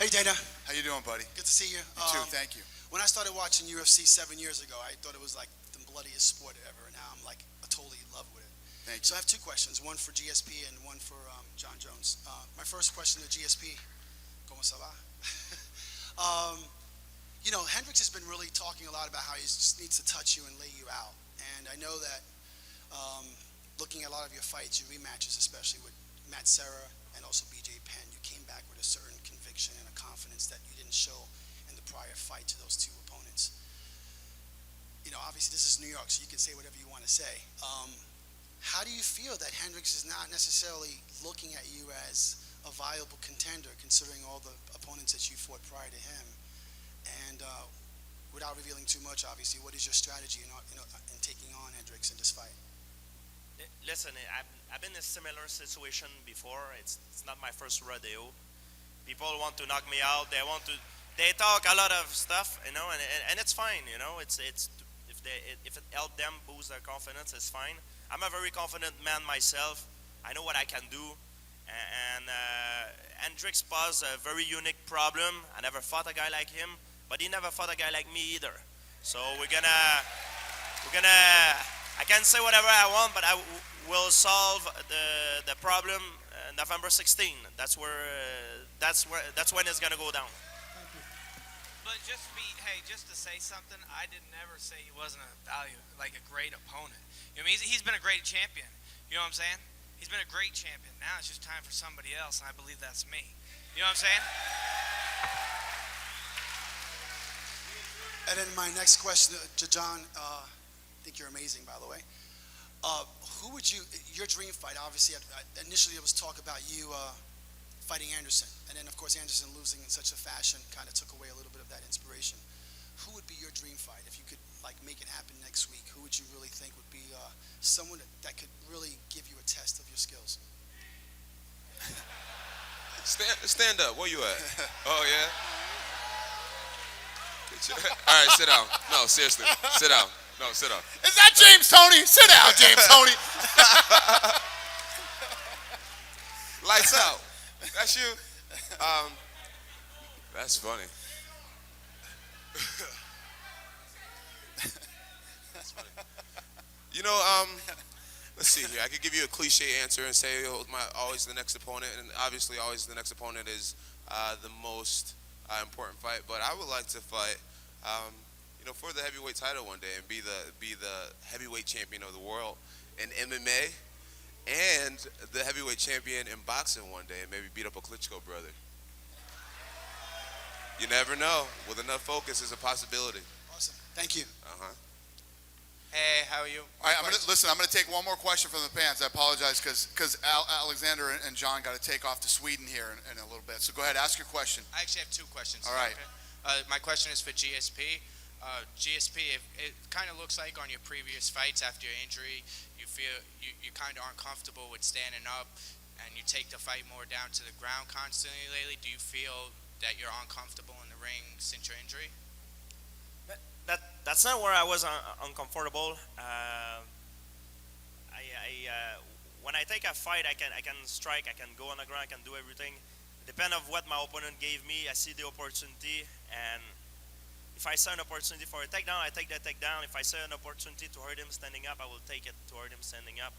Hey Dana. How you doing, buddy? Good to see you. You too, thank you. When I started watching UFC 7 years ago, I thought it was like the bloodiest sport ever, and now I'm like totally in love with it. Thank you. So I have two questions, one for GSP and one for John Jones. My first question to GSP, ¿Cómo se va? Hendrix has been really talking a lot about how he just needs to touch you and lay you out. And I know that looking at a lot of your fights, your rematches, especially with Matt Serra and also BJ Penn, you came back with a certain conviction and a confidence that you didn't show in the prior fight to those two opponents. Obviously this is New York, so you can say whatever you want to say. How do you feel that Hendrix is not necessarily looking at you as a viable contender, considering all the opponents that you fought prior to him? And without revealing too much, obviously, what is your strategy in taking on Hendrix in this fight? Listen, I've been in a similar situation before. It's not my first rodeo. People want to knock me out. They talk a lot of stuff, and it's fine. If it helps them boost their confidence, it's fine. I'm a very confident man myself. I know what I can do. And Hendrix posed a very unique problem. I never fought a guy like him, but he never fought a guy like me either. So we're gonna. I can say whatever I want, but I will solve the problem November 16. That's when it's gonna go down. But just to say something, I did never say he wasn't a great opponent. He's been a great champion. You know what I'm saying? He's been a great champion. Now it's just time for somebody else, and I believe that's me. You know what I'm saying? And then my next question to John, I think you're amazing, by the way. Your dream fight, obviously, initially it was talk about you fighting Anderson. And then, of course, Anderson losing in such a fashion kind of took away a little bit of that inspiration. Who would be your dream fight if you could make it happen next week? Who would you really think would be someone that could really give you a test of your skills? Stand up. Where you at? Oh, yeah? All right, sit down. No, seriously. Sit down. No, sit down. Is that James Toney? Sit down, James Toney. Lights out. That's you? That's funny. That's funny. Let's see here. I could give you a cliche answer and say always the next opponent, and obviously always the next opponent is the most important fight. But I would like to fight, for the heavyweight title one day and be the heavyweight champion of the world in MMA and the heavyweight champion in boxing one day and maybe beat up a Klitschko brother. You never know. With enough focus, it's a possibility. Awesome. Thank you. Hey, how are you? All right, I'm going to take one more question from the fans. I apologize because Alexander and John got to take off to Sweden here in a little bit. So go ahead, ask your question. I actually have two questions. All right. Okay? My question is for GSP. GSP, it kind of looks like on your previous fights after your injury, you feel you kind of aren't comfortable with standing up, and you take the fight more down to the ground constantly lately. Do you feel that you're uncomfortable in the ring since your injury? That's not where I was uncomfortable. When I take a fight, I can strike, I can go on the ground, I can do everything. Depending on what my opponent gave me, I see the opportunity, and if I see an opportunity for a takedown, I take the takedown. If I see an opportunity to hurt him standing up, I will take it to hurt him standing up.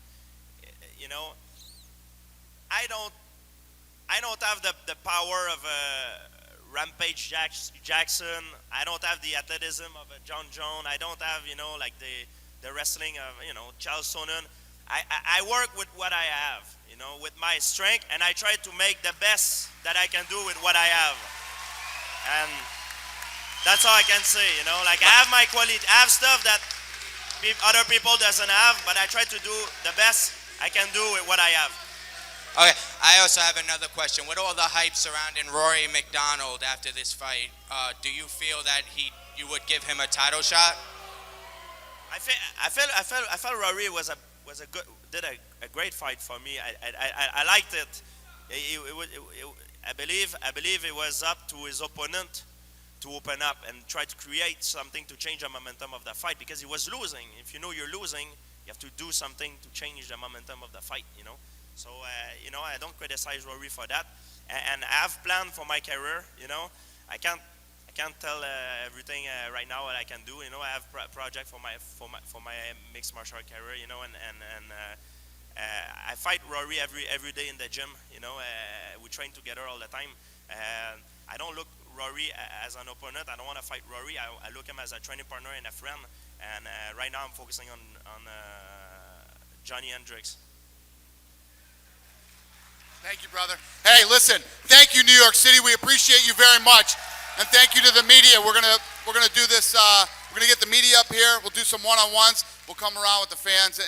I don't have the power of Rampage Jackson. I don't have the athleticism of a John Jones. I don't have, like the wrestling of, Charles Sonnen. I work with what I have, with my strength, and I try to make the best that I can do with what I have. And that's all I can say, like I have my quality, I have stuff that other people doesn't have, but I try to do the best I can do with what I have. Okay, I also have another question. With all the hype surrounding Rory McDonald after this fight, do you feel that you would give him a title shot? I felt Rory did a great fight for me. I liked it. I believe it was up to his opponent to open up and try to create something to change the momentum of the fight, because he was losing. If you know you're losing, you have to do something to change the momentum of the fight. So I don't criticize Rory for that, and I have planned for my career. I can't tell everything right now what I can do. I have project for my mixed martial art career. And I fight Rory every day in the gym. We train together all the time. I don't look Rory as an opponent. I don't want to fight Rory. I look him as a training partner and a friend. And right now I'm focusing on Johnny Hendrix. Thank you, brother. Hey, listen, thank you, New York City. We appreciate you very much. And thank you to the media. We're gonna do this, we're gonna get the media up here. We'll do some one-on-ones. We'll come around with the fans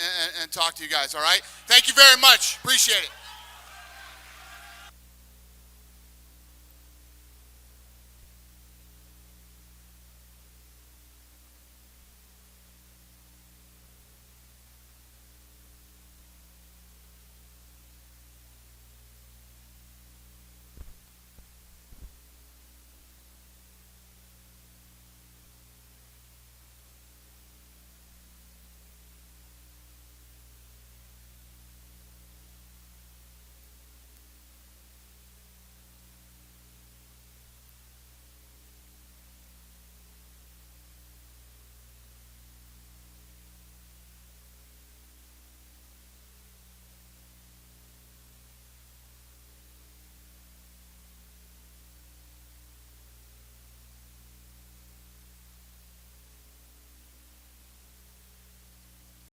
and talk to you guys, all right? Thank you very much. Appreciate it.